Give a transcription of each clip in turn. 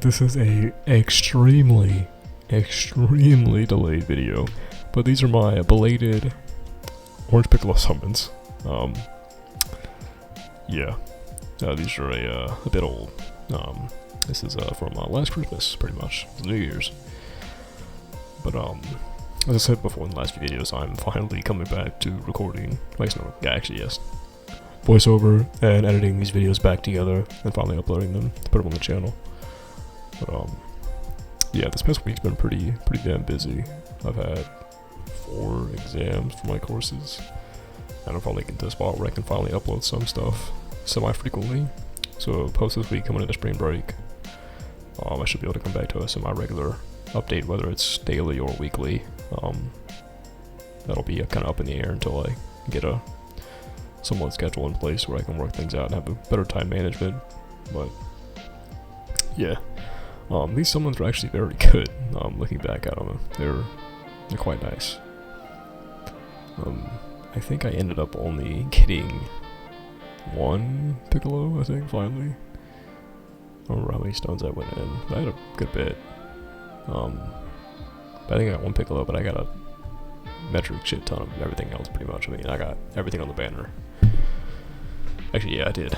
this is a extremely delayed video, but these are my belated Orange Piccolo summons. Yeah, these are a bit old. This is from last Christmas, pretty much, New Year's. But as I said before in the last few videos, I'm finally coming back to recording, yes, voiceover and editing these videos back together and finally uploading them to put them on the channel. But yeah, this past week's been pretty damn busy. I've had 4 exams for my courses, and I'm finally getting to the spot where I can finally upload some stuff semi-frequently. So post this week coming into spring break, I should be able to come back to a semi-regular update, whether it's daily or weekly. That'll be kind of up in the air until I get a somewhat schedule in place where I can work things out and have a better time management. But yeah, these summons are actually very good. Looking back at them, they're quite nice. I think I ended up only getting 1 Piccolo, I think, finally. I don't remember how many stones I went in. I had a good bit. But I think I got 1 Piccolo, but I got a metric shit ton of everything else, pretty much. I mean, I got everything on the banner. Actually, yeah, I did.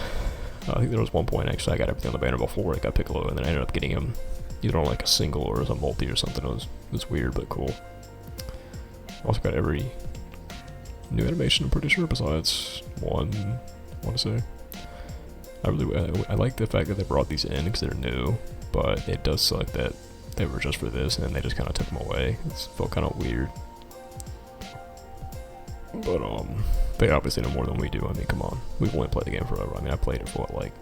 I think there was one point, actually, I got everything on the banner before I got Piccolo, and then I ended up getting him either on like a single or as a multi or something. It was weird, but cool. Also got every new animation, I'm pretty sure, besides one, I want to say. I like the fact that they brought these in because they're new, but it does suck that they were just for this and they just kind of took them away. It felt kind of weird. But they obviously know more than we do. I mean, come on, we've only played the game forever. I mean, I played it for what, like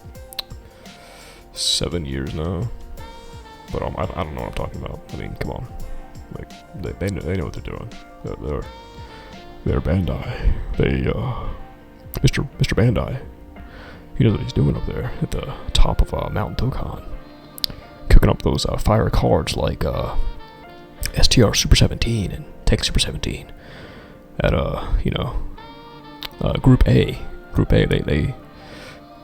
7 years now. But I don't know what I'm talking about. I mean, come on, like they know what they're doing. They're Bandai. Mr. Bandai. He knows what he's doing up there at the top of Mountain Dokkan, cooking up those fire cards like STR Super 17 and Tech Super 17 at Group A. They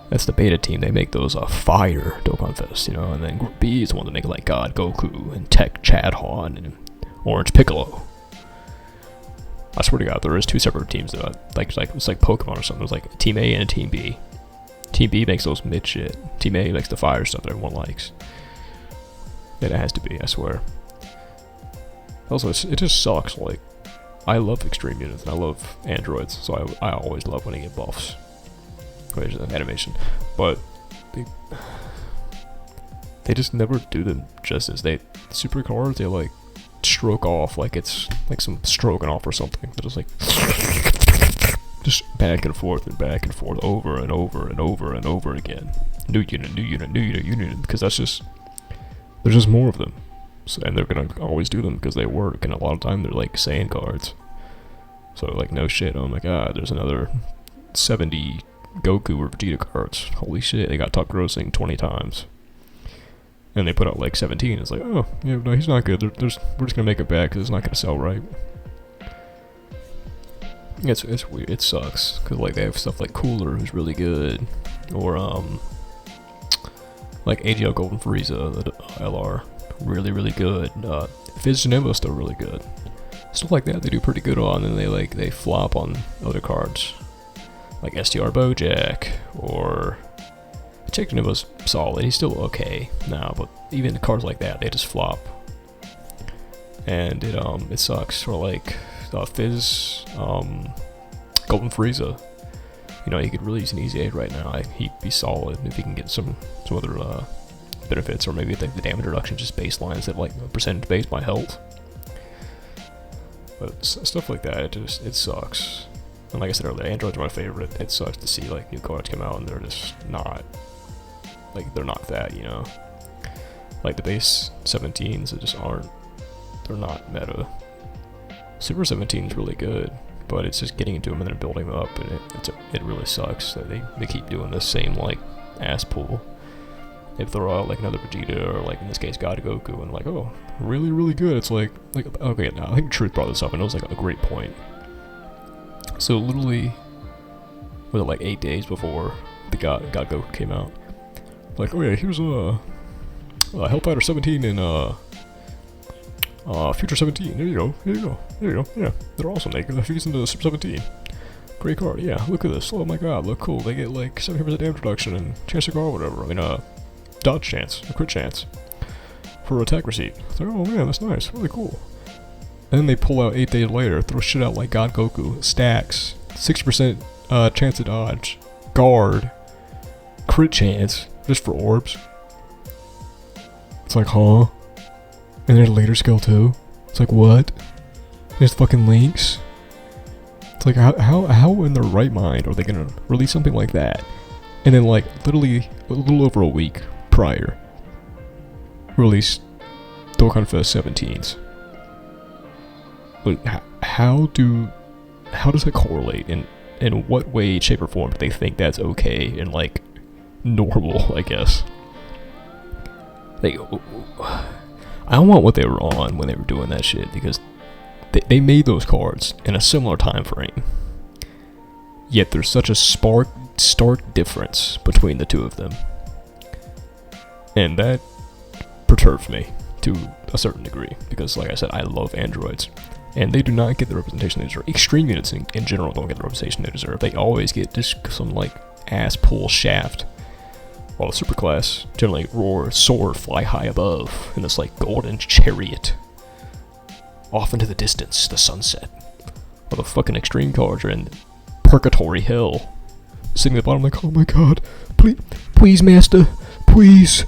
that's the beta team. They make those fire Dokkan Fest, and then Group B is the one that make like God Goku and Tech Chad Han and Orange Piccolo. I swear to God, there is 2 separate teams though. It's like Pokemon or something. There's like Team A and a Team B. Team B makes those mid shit. Team A makes the fire stuff that everyone likes. And it has to be, I swear. Also, it just sucks. Like, I love extreme units and I love androids, so I always love when they get buffs. There's an animation, but they just never do them justice. Super cards, they like stroke off like it's like some stroking off or something. They're just like just back and forth over and over and over and over again. New unit, because there's just more of them. So, and they're gonna always do them because they work, and a lot of time they're like Saiyan cards. So like, no shit, oh my god, there's another 70 Goku or Vegeta cards. Holy shit, they got top grossing 20 times. And they put out like 17, it's like, oh, yeah, no, he's not good. We're just gonna make it back because it's not gonna sell right. It's weird, it sucks, because like they have stuff like Cooler, who's really good, or like AGL Golden Frieza, the LR, really good. Fizz Janemba's still really good. Stuff like that they do pretty good on, and they flop on other cards, like STR Bojack, or Check Janemba's solid, he's still okay now, but even cards like that, they just flop. And it sucks for like Fizz, Golden Frieza. He could really use an easy 8 right now. He'd be solid if he can get some other benefits, or maybe the damage reduction just baselines at like percentage based by health. But stuff like that, it sucks. And like I said earlier, androids are my favorite. It sucks to see like new cards come out and they're just not like, they're not that, like the base 17s that just aren't. They're not meta. Super 17 is really good, but it's just getting into them and then building them up, and it really sucks that they keep doing the same like ass pool. They throw out like another Vegeta, or like in this case God Goku, and like, oh, really good. It's like okay, now I think Truth brought this up and it was like a great point. So literally, was it like 8 days before the God Goku came out? Like, oh yeah, here's Hellfighter 17 and Future 17. There you go. There you go. There you go. Yeah, they're awesome. They fuse into the Super 17. Great card. Yeah, look at this. Oh my god, look cool. They get like 70% damage reduction and chance to go or whatever. I mean, dodge chance, a crit chance for attack receipt. So, oh man, that's nice. Really cool. And then they pull out 8 days later, throw shit out like God Goku, stacks, 60% chance to dodge, guard, crit chance, just for orbs. It's like, huh? And there's later skill too. It's like, what? There's fucking links. It's like, how in their right mind are they gonna release something like that? And then like, literally, a little over a week prior, release Dokkan Fest 17s. Like, how does that correlate? In what way, shape, or form do they think that's okay and like normal? I guess. Like, I want what they were on when they were doing that shit, because they made those cards in a similar time frame. Yet there's such a stark difference between the two of them, and that perturbs me to a certain degree, because like I said, I love androids. And they do not get the representation they deserve. Extreme units in general don't get the representation they deserve. They always get just some like ass pull shaft. While the superclass generally soar, fly high above in this like golden chariot. Off into the distance, the sunset. While the fucking extreme cards are in purgatory hell. Sitting at the bottom like, oh my god, please master, please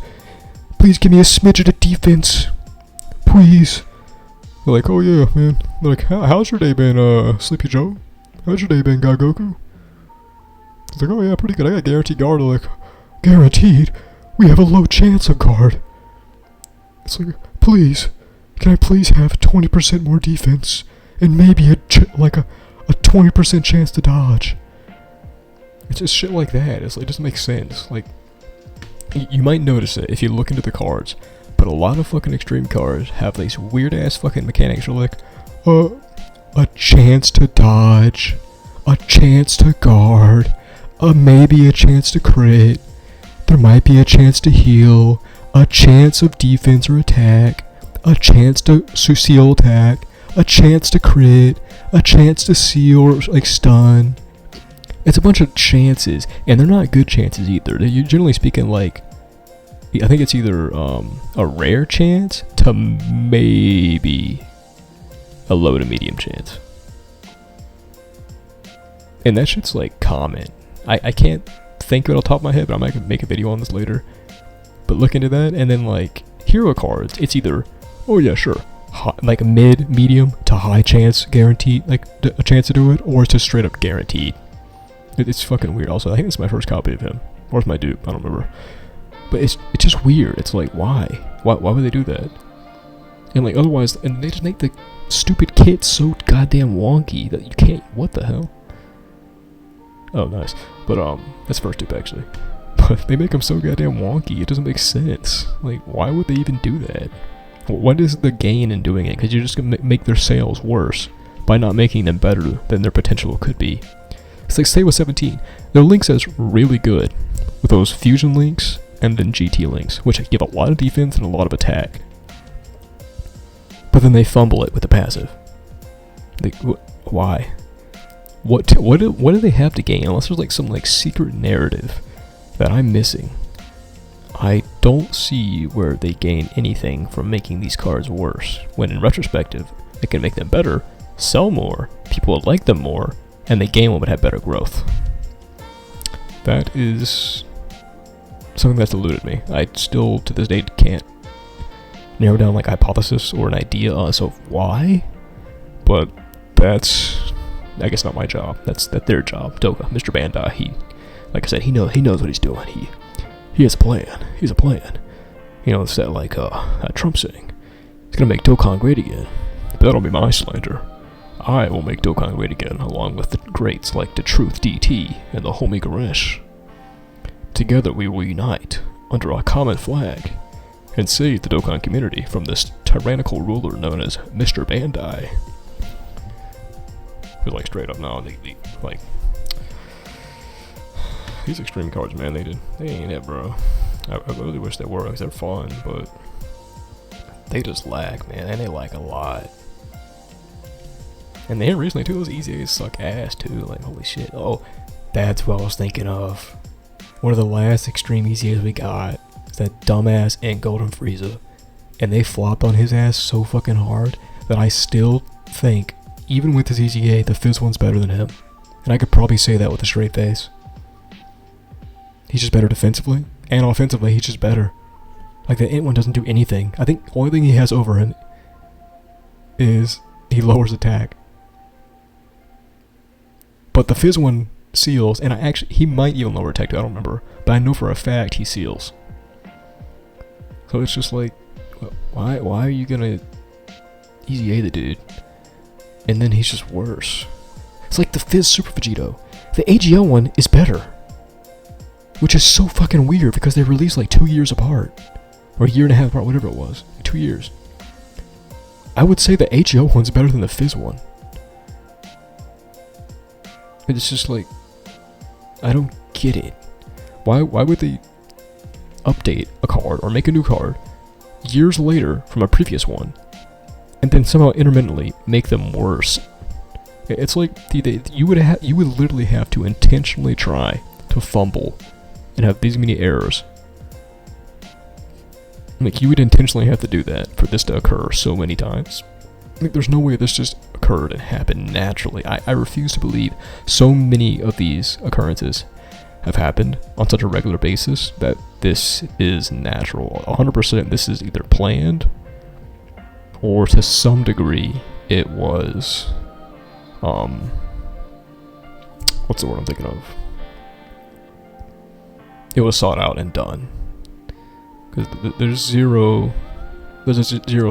give me a smidget of defense. Please. They're like, oh yeah, man. They're like, how's your day been, Sleepy Joe? How's your day been, God Goku? It's like, oh yeah, pretty good. I got guaranteed guard. They're like, guaranteed? We have a low chance of guard. It's like, please, can I please have 20% more defense and maybe a 20% chance to dodge? It's just shit like that. It's like, it doesn't make sense. Like, you might notice it if you look into the cards. But a lot of fucking extreme cards have these weird ass fucking mechanics. They're like, a chance to dodge, a chance to guard, maybe a chance to crit, there might be a chance to heal, a chance of defense or attack, a chance to seal attack, a chance to crit, a chance to seal or like stun. It's a bunch of chances, and they're not good chances either. They're generally speaking like, I think it's either a rare chance to maybe a low to medium chance. And that shit's like common. I can't think of it off the top of my head, but I might make a video on this later. But look into that, and then like hero cards, it's either, oh yeah, sure, like a mid, medium to high chance guaranteed, like a chance to do it, or it's just straight up guaranteed. It's fucking weird. Also, I think it's my first copy of him. Or it's my dupe, I don't remember. But it's just weird. It's like, why? Why would they do that? And like, otherwise, and they just make the stupid kit so goddamn wonky that you can't, what the hell? Oh, nice. But, that's first dupe, actually. But they make them so goddamn wonky, it doesn't make sense. Like, why would they even do that? What is the gain in doing it? Because you're just gonna make their sales worse by not making them better than their potential could be. It's like, say with 17, their links is really good with those fusion links and then GT links, which give a lot of defense and a lot of attack. But then they fumble it with the passive. Why? What do they have to gain? Unless there's like some like secret narrative that I'm missing. I don't see where they gain anything from making these cards worse, when in retrospective, it can make them better, sell more, people would like them more, and the game would have better growth. That is something that's eluded me. I still, to this day, can't narrow down like a hypothesis or an idea as of why, but that's, I guess, not my job. That's their job. Doka, Mr. Bandai, he, like I said, he knows what he's doing. He has a plan. He's a plan. You know, it's that like Trump saying, he's gonna make Dokkan great again. But that'll be my slander. I will make Dokkan great again, along with the greats like the Truth DT and the Homie Garesh. Together we will unite under a common flag and save the Dokkan community from this tyrannical ruler known as Mr. Bandai. I feel like straight up now, like these extreme cards, man, they ain't it, bro. I really wish they were, because they're fun, but they just lag, man, and they lag a lot. And then recently too, those EZAs suck ass too, like holy shit. Oh, that's what I was thinking of. One of the last extreme EZAs we got is that dumbass Ant Golden Frieza. And they flopped on his ass so fucking hard that I still think, even with his EZA, the Fizz one's better than him. And I could probably say that with a straight face. He's just better defensively, and offensively he's just better. Like the Ant one doesn't do anything. I think the only thing he has over him is he lowers attack. But the Fizz one seals, and he might even lower attack too, I don't remember. But I know for a fact he seals. So it's just like, why are you gonna EZA the dude? And then he's just worse. It's like the Fizz Super Vegito. The AGL one is better. Which is so fucking weird because they released like 2 years apart. Or a year and a half apart, whatever it was. 2 years. I would say the AGL one's better than the Fizz one. It's just like, I don't get it. Why would they update a card or make a new card years later from a previous one, and then somehow intermittently make them worse? It's like you would literally have to intentionally try to fumble and have these many errors. Like you would intentionally have to do that for this to occur so many times. Like there's no way this just occurred and happened naturally. I refuse to believe so many of these occurrences have happened on such a regular basis that this is natural. 100% this is either planned or to some degree it was what's the word I'm thinking of? It was sought out and done. Because there's zero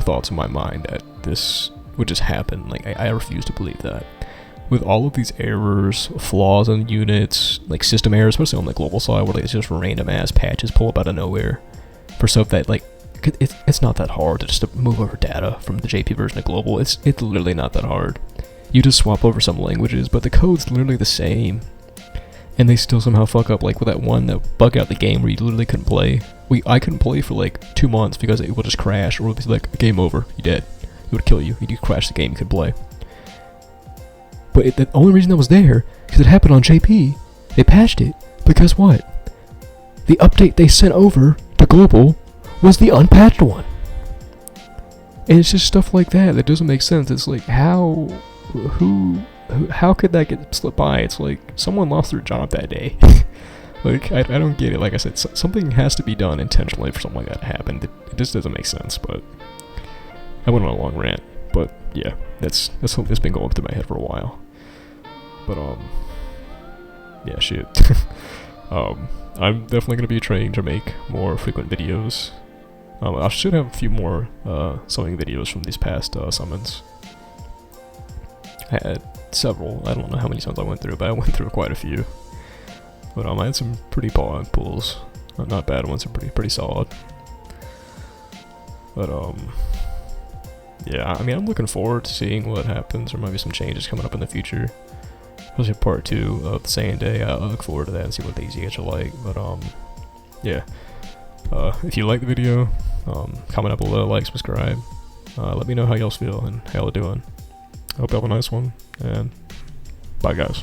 thoughts in my mind that this would just happen. Like I refuse to believe that. With all of these errors, flaws in units, like system errors, especially on the global side, where like it's just random ass patches pull up out of nowhere for stuff that like it's not that hard to just move over data from the JP version to global. It's literally not that hard. You just swap over some languages, but the code's literally the same. And they still somehow fuck up, like with that one that bug out the game where you literally couldn't play. I couldn't play for like 2 months because it would just crash, or it would be like, game over, you're dead. It would kill you. You'd crash the game, you could play. But the only reason that was there, because it happened on JP, they patched it. But guess what? The update they sent over to global was the unpatched one. And it's just stuff like that doesn't make sense. It's like, how could that get slipped by? It's like someone lost their job that day. Like I don't get it. Like I said, something has to be done intentionally for something like that to happen. It just doesn't make sense. But I went on a long rant. But yeah, that's been going through my head for a while. But yeah, shit. I'm definitely gonna be trying to make more frequent videos. I should have a few more summoning videos from these past summons. I had several. I don't know how many summons I went through, but I went through quite a few. But I had some pretty bog pulls. Not bad ones, are pretty solid. But yeah, I mean, I'm looking forward to seeing what happens. There might be some changes coming up in the future. Especially part 2 of the same day. I look forward to that and see what the EZH are like. But yeah. If you like the video, comment up below, like, subscribe. Let me know how y'all feel and how y'all doing. I hope you have a nice one, and bye guys.